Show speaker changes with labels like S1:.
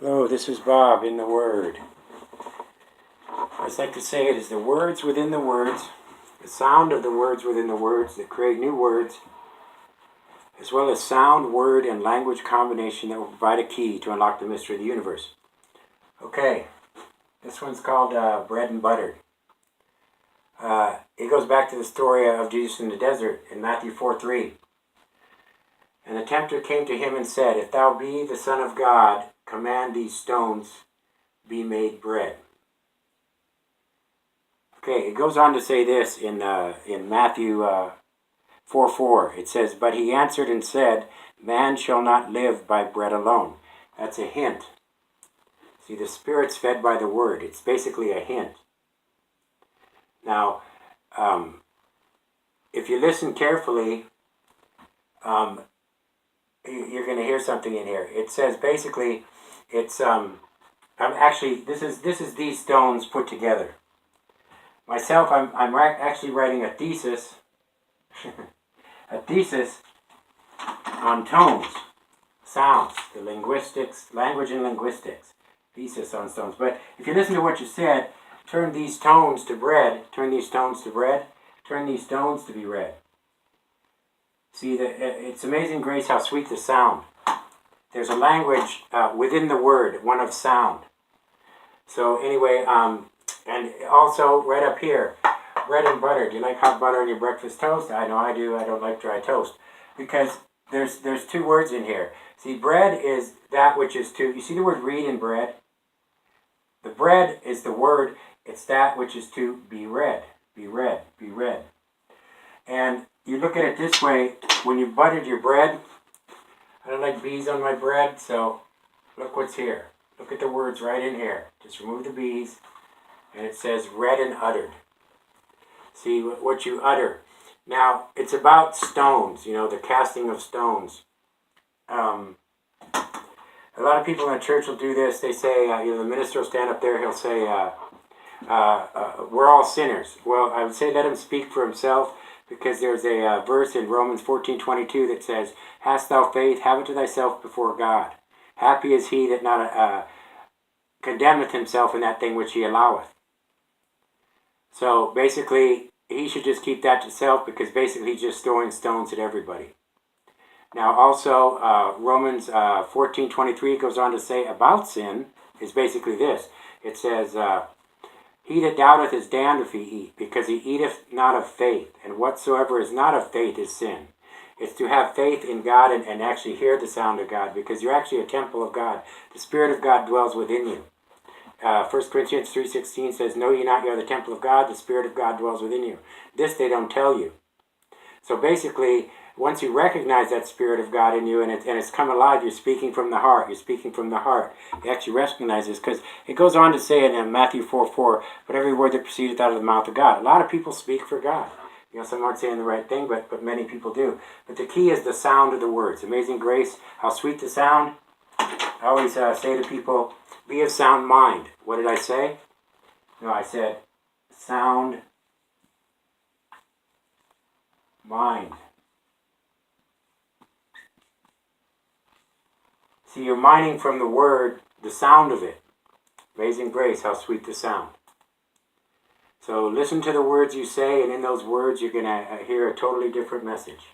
S1: Hello, this is Bob in the Word. I just like to say it is the words within the words, the sound of the words within the words that create new words, as well as sound, word, and language combination that will provide a key to unlock the mystery of the universe. Okay, this one's called Bread and Butter. It goes back to the story of Jesus in the desert in Matthew 4:3. And the tempter came to him and said, "If thou be the Son of God, command these stones be made bread." Okay, it goes on to say this in Matthew 4:4. It says, "But he answered and said, Man shall not live by bread alone." That's a hint. See, the Spirit's fed by the Word. It's basically a hint. Now, if you listen carefully, you're going to hear something in here. It says basically, it's this is these stones put together. Myself, I'm actually writing a thesis, a thesis on tones, sounds, the linguistics, language and linguistics, thesis on stones. But if you listen to what you said, turn these tones to bread, turn these stones to bread, turn these stones to be red. See, it's amazing grace how sweet the sound. There's a language within the word, one of sound. So anyway, and also right up here, bread and butter. Do you like hot butter on your breakfast toast? I know I do. I don't like dry toast. Because there's two words in here. See, bread is that which is to, you see the word read in bread? The bread is the word, it's that which is to be read. Be read, be read. And you look at it this way, when you buttered your bread, I don't like bees on my bread, so look what's here. Look at the words right in here. Just remove the bees, and it says read and uttered. See what you utter. Now, it's about stones, the casting of stones. A lot of people in the church will do this. They say, the minister will stand up there, he'll say, we're all sinners. Well, I would say let him speak for himself, because there's a verse in Romans 14:22 that says, "Hast thou faith, have it to thyself before God. Happy is he that not condemneth himself in that thing which he alloweth." So basically, he should just keep that to self, because basically he's just throwing stones at everybody. Now also, Romans 14:23 goes on to say about sin is basically this. It says, "He that doubteth is damned if he eat, because he eateth not of faith. And whatsoever is not of faith is sin." It's to have faith in God and actually hear the sound of God, because you're actually a temple of God. The Spirit of God dwells within you. 1 Corinthians 3:16 says, "Know ye not ye are the temple of God, the Spirit of God dwells within you." This they don't tell you. So basically, once you recognize that Spirit of God in you and it's come alive, you're speaking from the heart. You're speaking from the heart. You actually recognize this, because it goes on to say in Matthew 4:4, "But every word that proceedeth out of the mouth of God." A lot of people speak for God. Some aren't saying the right thing, but many people do. But the key is the sound of the words. Amazing grace, how sweet the sound. I always say to people, be of sound mind. What did I say? No, I said sound mind. See, you're mining from the word, the sound of it. Amazing grace, how sweet the sound. So listen to the words you say, and in those words you're going to hear a totally different message.